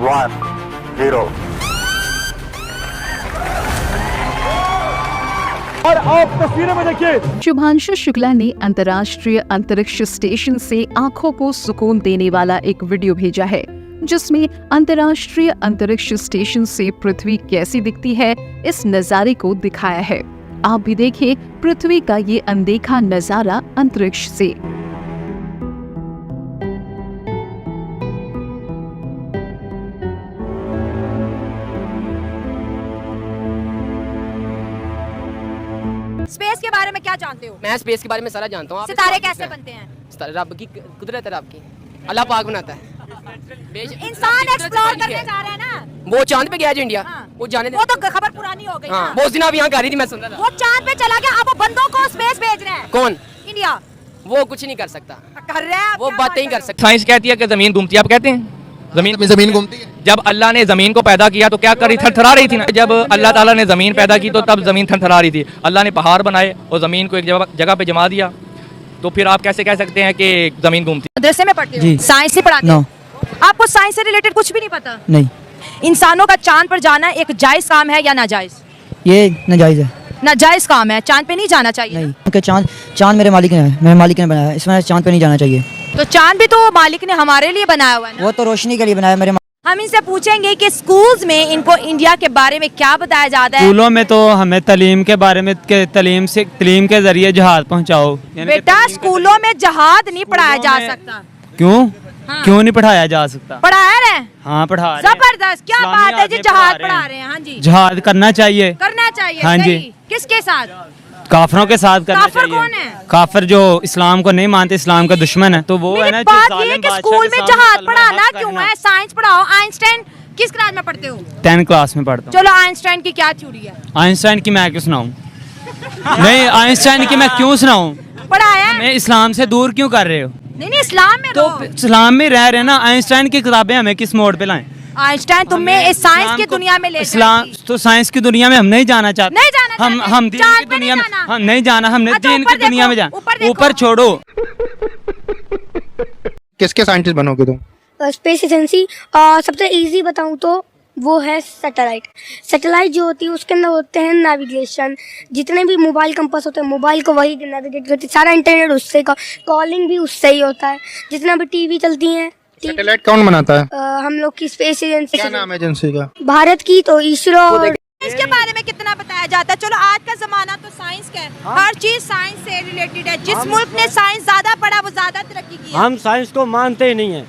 1 0। और आप तस्वीरों में देखिए, शुभांशु शुक्ला ने अंतर्राष्ट्रीय अंतरिक्ष स्टेशन से आंखों को सुकून देने वाला एक वीडियो भेजा है, जिसमें अंतर्राष्ट्रीय अंतरिक्ष स्टेशन से पृथ्वी कैसी दिखती है इस नजारे को दिखाया है। आप भी देखिए पृथ्वी का ये अनदेखा नजारा अंतरिक्ष से। स्पेस के बारे में क्या जानते हो? मैं स्पेस के बारे में सारा जानता हूँ। सितारे कैसे बनते हैं? रब की कुदरत है, रब की, अल्लाह पाक बनाता है। इंसान एक्सप्लोर करने जा रहा है ना, वो चांद पे गया है इंडिया। हाँ। वो जाने वो तो खबर पुरानी हो गई। हाँ, वो उस दिन आप यहाँ कर रही थी, मैं सुन रहा था। वो चांद पे चला गया, अब वो बंदों को स्पेस भेज रहे हैं। कौन? इंडिया। वो कुछ नहीं कर सकता, कर रहे हैं, वो बातें ही कर सकता। साइंस कहती है कि जमीन घूमती है, आप कहते हैं जमीन घूमती है। जब अल्लाह ने जमीन को पैदा किया तो क्या कर रही, थरथरा रही थी ना। जब अल्लाह ताला ने जमीन पैदा की तो तब जमीन थरथरा रही थी। अल्लाह ने पहाड़ बनाए और जमीन को एक जगह पे जमा दिया, तो फिर आप कैसे कह सकते हैं कि जमीन घूमती है? मदरसे में पढ़ते हो? साइंस ही पढ़ाते हो? आपको साइंस से रिलेटेड कुछ भी नहीं पता? नहीं। इंसानों का चांद पर जाना एक जायज काम है या नाजायज? ये नाजायज है। नाजायज काम है, चांद पे नहीं जाना चाहिए। नहीं, क्योंकि चांद मेरे मालिक ने बनाया, इसमें चांद पे नहीं जाना चाहिए। तो चांद भी तो मालिक ने हमारे लिए बनाया हुआ है ना? वो तो रोशनी के लिए बनाया मेरे। हम इनसे पूछेंगे कि स्कूल्स में इनको इंडिया के बारे में क्या बताया जाता है। स्कूलों में तो हमें तालीम के बारे में तालीम के जरिए जहाज पहुंचाओ। बेटा स्कूलों में जहाज नहीं पढ़ाया जा सकता। क्यों? हाँ। क्यों नहीं पढ़ाया जा सकता? पढ़ाया रहे? हाँ, पढ़ा रहे। जबरदस्त, क्या इस्लामी बात है जी, आगे जहाज पढ़ा पढ़ा रहे हैं। हाँ जी, जहाज करना चाहिए। करना चाहिए। हाँ जी। सही। किसके साथ? काफरों के साथ करना काफिर चाहिए। कौन है? काफिर जो इस्लाम को नहीं मानते, इस्लाम का दुश्मन है, तो वो है ना। बात ये है कि स्कूल में जहाज पढ़ाना क्यों है? साइंस पढ़ाओ। आइंस्टाइन किस क्लास में पढ़ते हो? 10th क्लास में पढ़ता हूँ। चलो, आइंस्टाइन की क्या थ्योरी है? आइंस्टाइन की मैं क्यों सुनाऊं? नहीं, आइंस्टाइन की मैं क्यों सुनाऊं? पढ़ाया है? मैं इस्लाम से दूर क्यों कर रहे हो? नहीं, इस्लाम में तो रहो। इस्लाम में रह रहे हैं ना। आइंस्टाइन की किताबें हमें किस मोड़ पे लाएं? आइंस्टाइन तुम्हें इस साइंस की दुनिया में ले इस्लाम जाएगी। तो साइंस की दुनिया में हम नहीं जाना चाहते। नहीं जाना चाहते। हम दीन चांद की पे दुनिया में नहीं जाना। हम नहीं जाना। हमने अच्छा, दीन ऊपर की दुनिया में देखो, जाना। ऊपर देखो। ऊपर छोड़ो। किसके साइंटिस्ट बनोगे तुम? Space agency. सबसे इजी बताऊं तो वो है सैटेलाइट। सैटेलाइट जो होती है उसके अंदर होते हैं नेविगेशन। जितने भी मोबाइल कंपास होते हैं, मोबाइल को वही नेविगेट करती है। सारा इंटरनेट उससे, कॉलिंग भी उससे ही होता है। जितना भी टीवी चलती हैं। सैटेलाइट कौन बनाता है? हम लोग की स्पेस एजेंसी। क्या नाम है एजेंसी का? भारत की तो इसरो। इसके बारे में कितना बताया जाता है? चलो, आज का जमाना तो साइंस का है। हर चीज साइंस से रिलेटेड है। जिस मुल्क ने साइंस ज्यादा पढ़ा वो ज्यादा तरक्की की है। हम साइंस को मानते ही नहीं है।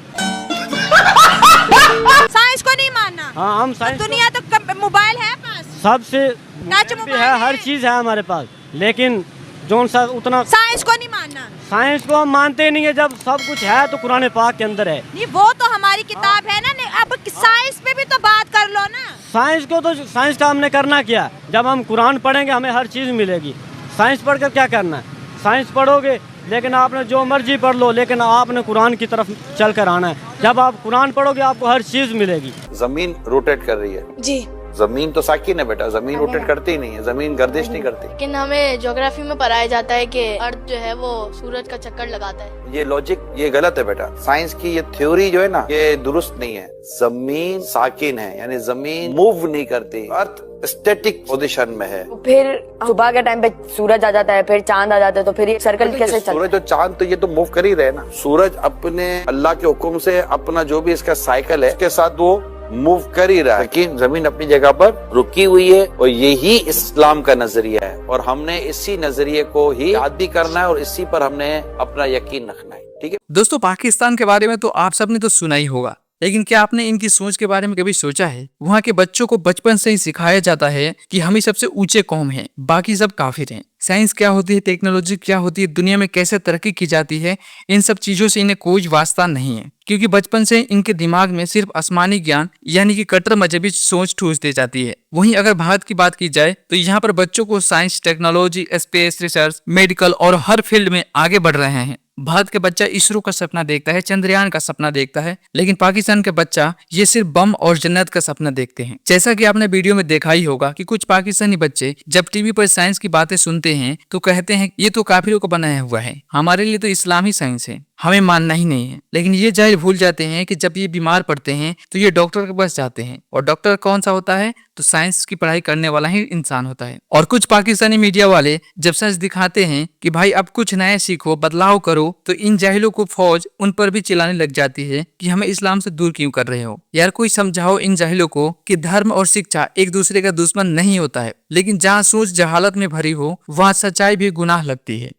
साइंस को नहीं मानना। हाँ, हम साइंस दुनिया तो मोबाइल है पास, सबसे टच मोबाइल है, हर चीज है हमारे पास, लेकिन जो सा उतना साइंस को नहीं मानना। साइंस को हम मानते ही नहीं है। जब सब कुछ है तो कुरान पाक के अंदर है। नहीं, वो तो हमारी किताब है ना। अब साइंस पे भी तो बात कर लो ना। साइंस को तो साइंस का हमने करना क्या? जब हम कुरान पढ़ेंगे हमें हर चीज़ मिलेगी। साइंस पढ़कर क्या करना है? साइंस पढ़ोगे लेकिन आपने जो मर्जी पढ़ लो, लेकिन आपने कुरान की तरफ चल कर आना है। जब आप कुरान पढ़ोगे आपको हर चीज़ मिलेगी। जमीन रोटेट कर रही है जी। जमीन तो साकिन है बेटा, जमीन रोटेट करती ही नहीं है, जमीन गर्दिश नहीं करती। लेकिन हमें ज्योग्राफी में पढ़ाया जाता है कि अर्थ जो है वो सूरज का चक्कर लगाता है। ये लॉजिक ये गलत है बेटा। साइंस की ये थ्योरी जो है ना, ये दुरुस्त नहीं है। जमीन साकिन है, यानी जमीन मूव नहीं करती, अर्थ स्टैटिक पोजीशन में है। फिर सुबह के टाइम पे सूरज आ जाता है, फिर चांद आ जाता है, तो फिर ये सर्कल कैसे चलता है? सूरज और चांद तो ये तो मूव कर ही रहे ना। सूरज अपने अल्लाह के हुक्म से अपना जो भी इसका साइकिल है उसके साथ वो मूव कर ही रहा है, लेकिन जमीन अपनी जगह पर रुकी हुई है। और यही इस्लाम का नजरिया है, और हमने इसी नजरिए को ही याद भी करना है और इसी पर हमने अपना यकीन रखना है। ठीक है दोस्तों, पाकिस्तान के बारे में तो आप सबने तो सुना ही होगा, लेकिन क्या आपने इनकी सोच के बारे में कभी सोचा है? वहाँ के बच्चों को बचपन से ही सिखाया जाता है कि हम ही सबसे ऊंचे कौम हैं, बाकी सब काफिर हैं। साइंस क्या होती है, टेक्नोलॉजी क्या होती है, दुनिया में कैसे तरक्की की जाती है, इन सब चीजों से इन्हें कोई वास्ता नहीं है, क्योंकि बचपन से इनके दिमाग में सिर्फ आसमानी ज्ञान यानी कि कट्टर मजहबी सोच ठूस दी जाती है। वहीं अगर भारत की बात की जाए तो यहाँ पर बच्चों को science, technology, space research, medical और हर फील्ड में आगे बढ़ रहे हैं। भारत का बच्चा इसरो का सपना देखता है, चंद्रयान का सपना देखता है, लेकिन पाकिस्तान का बच्चा ये सिर्फ बम और जन्नत का सपना देखते हैं। जैसा कि आपने वीडियो में देखा ही होगा कि कुछ पाकिस्तानी बच्चे जब टीवी पर साइंस की बातें सुनते हैं तो कहते हैं ये तो काफिरों को बनाया हुआ है, हमारे लिए तो इस्लाम ही साइंस है, हमें मानना ही नहीं है। लेकिन ये जाहिर भूल जाते हैं कि जब ये बीमार पड़ते हैं तो ये डॉक्टर के पास जाते हैं, और डॉक्टर कौन सा होता है? तो साइंस की पढ़ाई करने वाला ही इंसान होता है। और कुछ पाकिस्तानी मीडिया वाले जब सच दिखाते हैं कि भाई अब कुछ नया सीखो, बदलाव करो, तो इन जाहिलों को फौज उन पर भी चिल्लाने लग जाती है कि हमें इस्लाम से दूर क्यों कर रहे हो। यार कोई समझाओ इन जाहिलों को कि धर्म और शिक्षा एक दूसरे का दुश्मन नहीं होता है, लेकिन जहाँ सोच जहालत में भरी हो वहाँ सच्चाई भी गुनाह लगती है।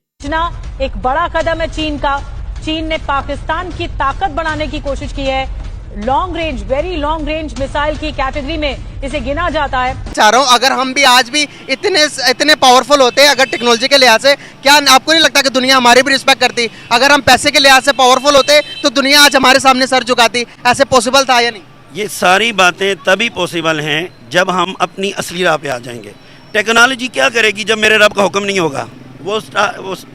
एक बड़ा कदम है चीन का। चीन ने पाकिस्तान की ताकत बढ़ाने की कोशिश की है। Long range, very long range missile की कैटेगरी में इसे गिना जाता है। चाह रहा हूँ अगर हम भी आज भी इतने पावरफुल होते अगर टेक्नोलॉजी के लिहाज से, क्या आपको नहीं लगता कि दुनिया हमारी भी रिस्पेक्ट करती? अगर हम पैसे के लिहाज से पावरफुल होते तो दुनिया आज हमारे सामने सर झुकाती। ऐसे पॉसिबल था या नहीं? ये सारी बातें तभी पॉसिबल हैं जब हम अपनी असली राह पे आ जाएंगे। टेक्नोलॉजी क्या करेगी जब मेरे रब का हुक्म नहीं होगा? वो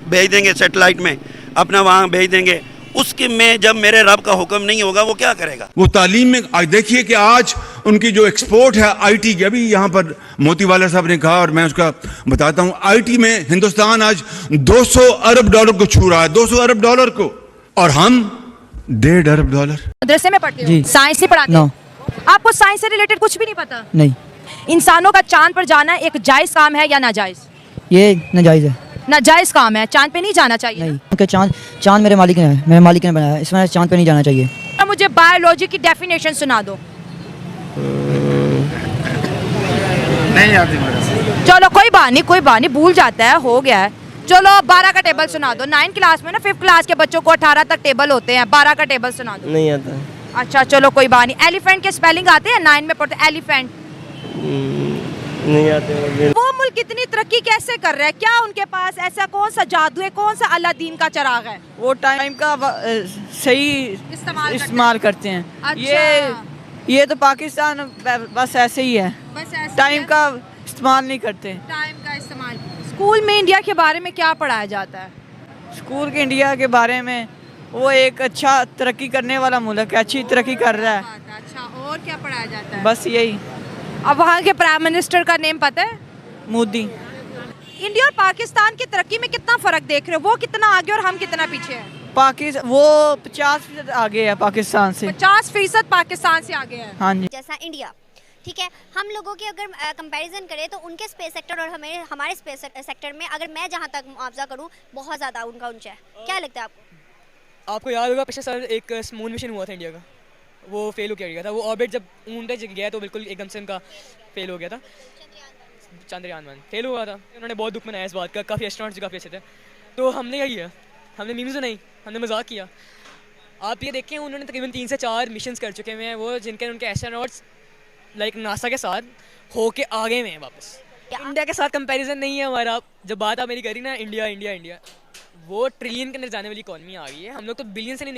भेज देंगे सैटेलाइट में, अपना वहाँ भेज देंगे, उसके में जब मेरे रब का हुक्म नहीं होगा वो क्या करेगा? वो तालीम में आज देखिए कि आज उनकी जो एक्सपोर्ट है आईटी की, अभी यहाँ पर मोतीवाला साहब ने कहा और मैं उसका बताता हूँ, आईटी में हिंदुस्तान आज 200 अरब डॉलर को छू रहा है, 200 अरब डॉलर को, और हम 1.5 अरब डॉलर। मदरसे में पढ़ते हो? साइंस ही पढ़ाते नो। आपको साइंस से रिलेटेड कुछ भी नहीं पता? नहीं। इंसानों का चांद पर जाना एक जायज काम है या नाजायज? ये नाजायज है। नाजायज काम है, चांद पे नहीं जाना चाहिए। नहीं, क्योंकि चांद मेरे मालिक ने बनाया, इसमें चांद पे नहीं जाना चाहिए। तो मुझे बायोलॉजी की डेफिनेशन सुना दो। नहीं आती मेरे। चलो कोई बात नहीं, भूल जाता है, हो गया है। चलो 12 का टेबल सुना दो। 9 क्लास में ना 5th क्लास के बच्चों को 18 तक टेबल होते हैं, 12 का टेबल सुना दो। नहीं आता। अच्छा चलो कोई बात नहीं। एलिफेंट के स्पेलिंग आते हैं? 9 में पढ़ते एलिफेंट। नहीं आते। वो मुल्क इतनी तरक्की कैसे कर रहा है? क्या उनके पास ऐसा कौन सा जादू है, कौन सा अलादीन का चिराग है? वो टाइम का सही इस्तेमाल करते हैं। अच्छा। ये तो पाकिस्तान बस ऐसे ही है, टाइम का इस्तेमाल नहीं करते। टाइम का इस्तेमाल। स्कूल में इंडिया के बारे में क्या पढ़ाया जाता है? स्कूल के इंडिया के बारे में वो एक अच्छा तरक्की करने वाला मुल्क है, अच्छी तरक्की कर रहा है। अच्छा, और क्या पढ़ाया जाता है? बस यही। अब वहाँ के प्राइम मिनिस्टर का नेम पता है? मोदी। इंडिया और पाकिस्तान की तरक्की में कितना फर्क देख रहे हो? वो कितना आगे और हम कितना पीछे हैं? पाकिस्तान वो 50% आगे है पाकिस्तान से। 50% पाकिस्तान से आगे है। हाँ जी। जैसा इंडिया, ठीक है, हम लोगों की अगर कंपैरिजन करें तो उनके स्पेस सेक्टर और हमारे स्पेस सेक्टर में अगर मैं जहाँ तक मुआवजा करूँ बहुत ज़्यादा उनका ऊंचा है। क्या लगता है आपको? आपको याद होगा पिछले साल एक मून मिशन हुआ था इंडिया का, वो फेल हो गया था। वो ऑर्बिट जब मून पे गया तो बिल्कुल एकदम से उनका फेल हो गया था। चंद्रयान फेल हुआ था। उन्होंने बहुत दुख मनाया इस बात का। काफ़ी एस्ट्रोनॉट्स काफ़ी अच्छे थे। तो हमने क्या किया, हमने मीम्स बनाई, हमने मजाक किया। आप ये देखें उन्होंने तकरीबन 3 से 4 मिशन कर चुके हुए हैं वो, जिनके उनके एस्ट्रोनॉट्स लाइक नासा के साथ होके आगे में हैं वापस। इंडिया के साथ कंपैरिजन नहीं है हमारा। जब बात आप मेरी करी ना इंडिया, वो ट्रिलियन के अंदर जाने वाली इकॉनमी आ गई है। हम लोग तो बिलियन से नहीं